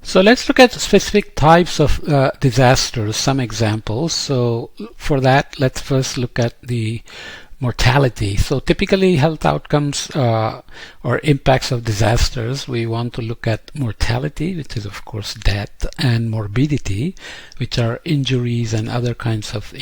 So let's look at specific types of disasters, some examples. So for that, let's first look at the mortality. So typically health outcomes or impacts of disasters, we want to look at mortality, which is of course death, and morbidity, which are injuries and other kinds of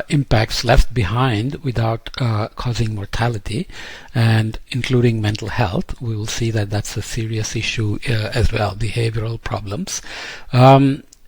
impacts left behind without causing mortality, and including mental health. We will see that that's a serious issue as well, behavioral problems.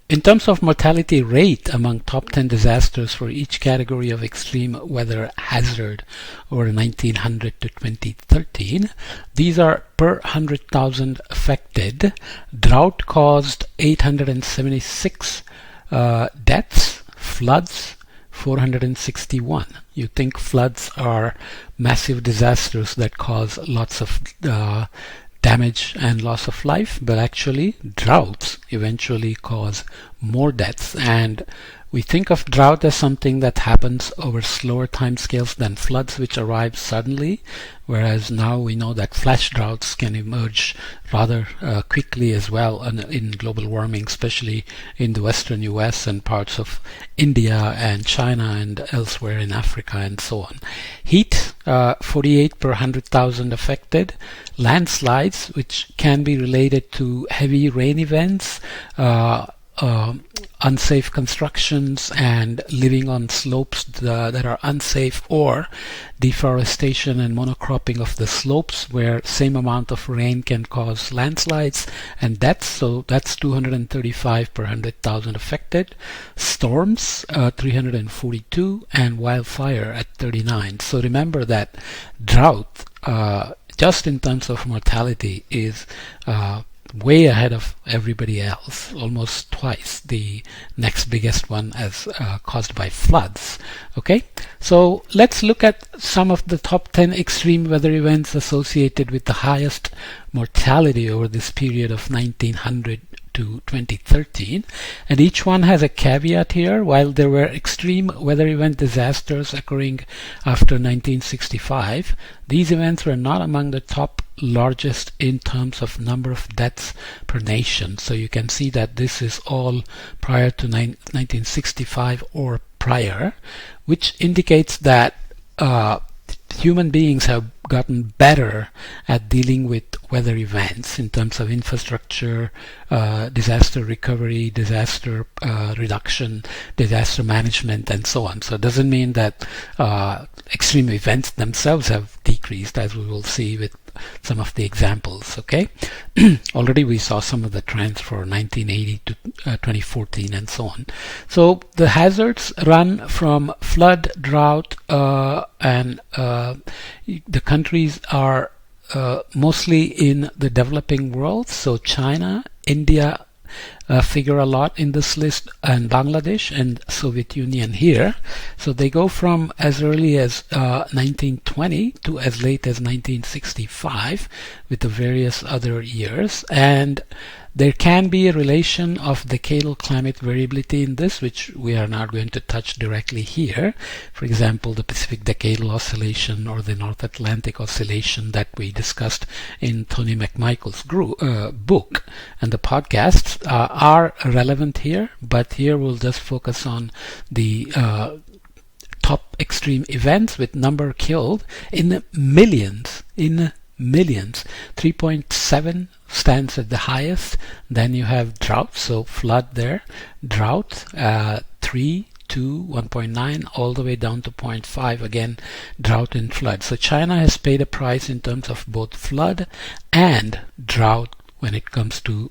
In terms of mortality rate among top 10 disasters for each category of extreme weather hazard over 1900 to 2013, these are per 100,000 affected. Drought caused 876 deaths, floods 461. You think floods are massive disasters that cause lots of damage and loss of life, but actually droughts eventually cause more deaths, and we think of drought as something that happens over slower timescales than floods, which arrive suddenly, whereas now we know that flash droughts can emerge rather quickly as well in global warming, especially in the western US and parts of India and China and elsewhere in Africa and so on. Heat, 48 per 100,000 affected. Landslides, which can be related to heavy rain events, unsafe constructions, and living on slopes that are unsafe, or deforestation and monocropping of the slopes where same amount of rain can cause landslides and deaths. So that's 235 per 100,000 affected. Storms, 342, and wildfire at 39. So remember that drought, just in terms of mortality, is way ahead of everybody else, almost twice the next biggest one as caused by floods. Okay, so let's look at some of the top 10 extreme weather events associated with the highest mortality over this period of 1900 to 2013, and each one has a caveat here. While there were extreme weather event disasters occurring after 1965, these events were not among the top largest in terms of number of deaths per nation. So you can see that this is all prior to 1965 or prior, which indicates that human beings have gotten better at dealing with weather events in terms of infrastructure, disaster recovery, disaster reduction, disaster management, and so on. So it doesn't mean that extreme events themselves have decreased, as we will see with some of the examples. Okay, already we saw some of the trends for 1980 to 2014 and so on. So the hazards run from flood, drought, and the countries are mostly in the developing world. So China, India figure a lot in this list, and Bangladesh and Soviet Union here. So they go from as early as 1920 to as late as 1965 with the various other years. And there can be a relation of decadal climate variability in this, which we are not going to touch directly here. For example, the Pacific Decadal Oscillation or the North Atlantic Oscillation that we discussed in Tony McMichael's book, and the podcasts are relevant here, but here we'll just focus on the top extreme events with number killed in millions. 3.7 stands at the highest. Then you have drought, so flood there, drought 3, 2, 1.9, all the way down to 0.5, again drought and flood. So China has paid a price in terms of both flood and drought when it comes to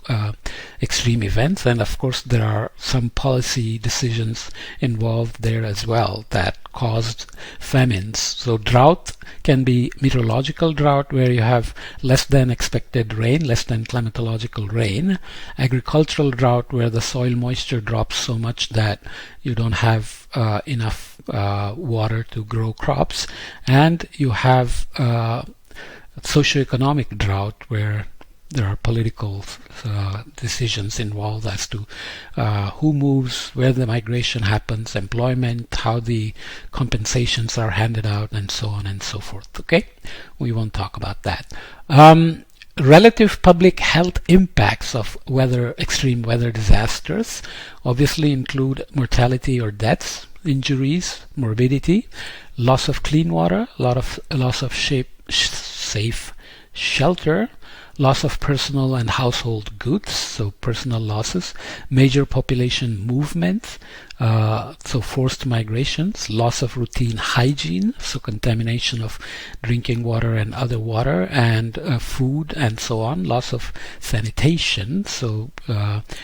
extreme events, and of course there are some policy decisions involved there as well that caused famines. So drought can be meteorological drought, where you have less than expected rain, less than climatological rain. Agricultural drought, where the soil moisture drops so much that you don't have enough water to grow crops. And you have socioeconomic drought, where there are political decisions involved as to who moves, where the migration happens, employment, how the compensations are handed out, and so on and so forth. Okay, we won't talk about that. Relative public health impacts of extreme weather disasters obviously include mortality or deaths, injuries, morbidity, loss of clean water, loss of safe shelter, loss of personal and household goods, so personal losses, major population movements, so forced migrations, loss of routine hygiene, so contamination of drinking water and other water and food and so on, loss of sanitation, so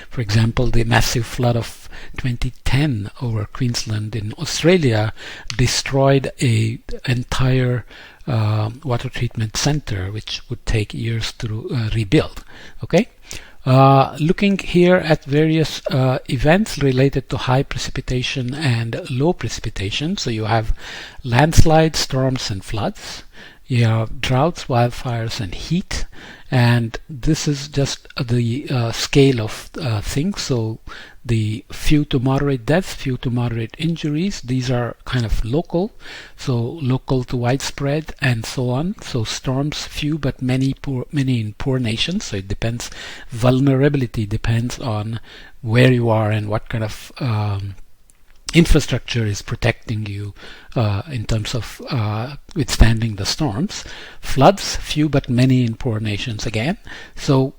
for example the massive flood of 2010 over Queensland in Australia destroyed a entire water treatment center, which would take years to rebuild. Okay, looking here at various events related to high precipitation and low precipitation. So you have landslides, storms and floods. You have droughts, wildfires and heat. And this is just the scale of things. So the few to moderate deaths, few to moderate injuries, these are kind of local, so local to widespread and so on. So storms, few but many in poor nations. So it depends, vulnerability depends on where you are and what kind of infrastructure is protecting you in terms of withstanding the storms. Floods, few but many in poor nations again. So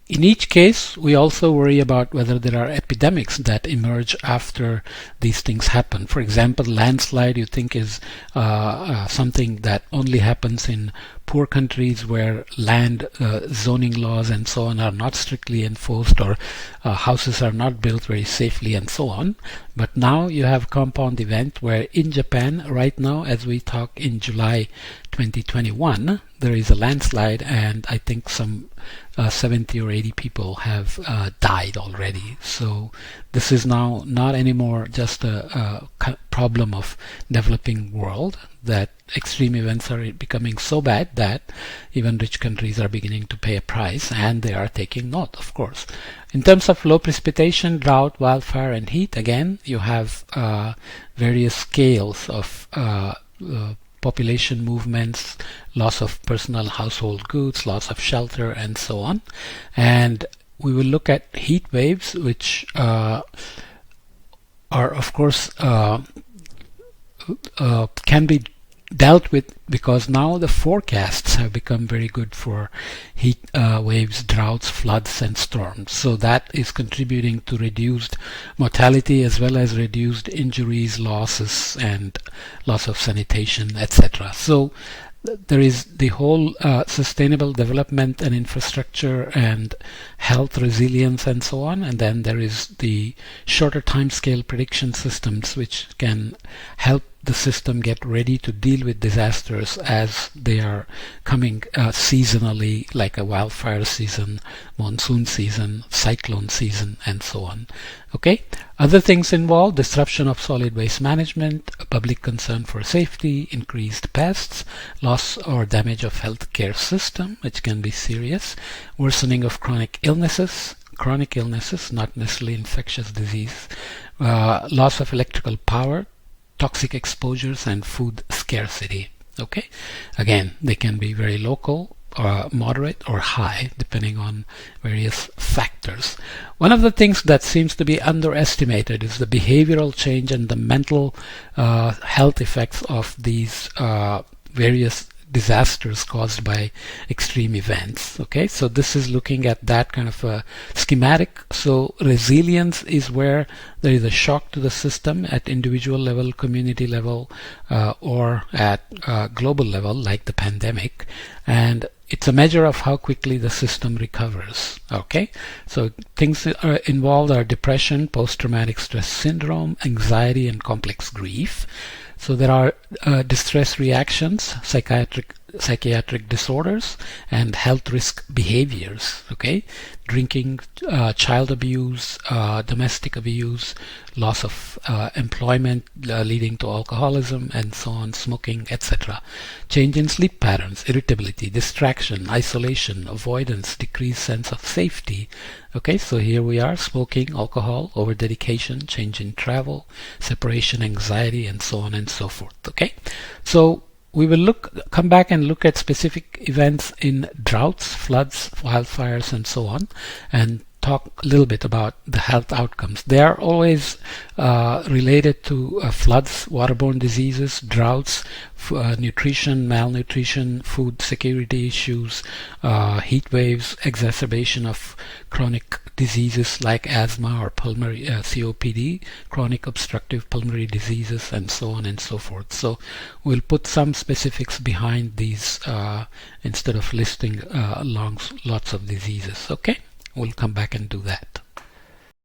in each case, we also worry about whether there are epidemics that emerge after these things happen. For example, landslide you think is something that only happens in poor countries where land zoning laws and so on are not strictly enforced, or houses are not built very safely and so on. But now you have compound event where in Japan right now, as we talk, in July 2021, there is a landslide, and I think some 70 or 80 people have died already. So this is now not anymore just a problem of developing world, that extreme events are becoming so bad that even rich countries are beginning to pay a price, and they are taking note, of course. In terms of low precipitation, drought, wildfire and heat, again you have various scales of population movements, loss of personal household goods, loss of shelter and so on. And we will look at heat waves, which are of course can be dealt with, because now the forecasts have become very good for heat waves, droughts, floods and storms. So that is contributing to reduced mortality as well as reduced injuries, losses and loss of sanitation, etc. So there is the whole sustainable development and infrastructure and health resilience and so on, and then there is the shorter time scale prediction systems which can help the system get ready to deal with disasters as they are coming seasonally, like a wildfire season, monsoon season, cyclone season and so on. Okay, other things involve disruption of solid waste management, public concern for safety, increased pests, loss or damage of healthcare system, which can be serious, worsening of chronic illnesses, not necessarily infectious disease, loss of electrical power, toxic exposures and food scarcity. Okay, again they can be very local, moderate or high depending on various factors. One of the things that seems to be underestimated is the behavioral change and the mental health effects of these various disasters caused by extreme events. Okay, so this is looking at that kind of a schematic. So resilience is where there is a shock to the system at individual level, community level, or at global level, like the pandemic, and it's a measure of how quickly the system recovers. Okay, so things that are involved are depression, post-traumatic stress syndrome, anxiety and complex grief. So there are distress reactions, psychiatric psychiatric disorders and health risk behaviors. Okay, drinking, child abuse, domestic abuse, loss of employment leading to alcoholism, and so on, smoking, etc. Change in sleep patterns, irritability, distraction, isolation, avoidance, decreased sense of safety. Okay, so here we are: smoking, alcohol, over dedication, change in travel, separation anxiety, and so on and so forth. Okay, so we will come back and look at specific events in droughts, floods, wildfires, and so on, and talk a little bit about the health outcomes. They are always related to floods, waterborne diseases, droughts, nutrition, malnutrition, food security issues, heat waves, exacerbation of chronic diseases like asthma or pulmonary COPD, chronic obstructive pulmonary diseases, and so on and so forth. So we'll put some specifics behind these instead of listing lots of diseases. Okay, we'll come back and do that.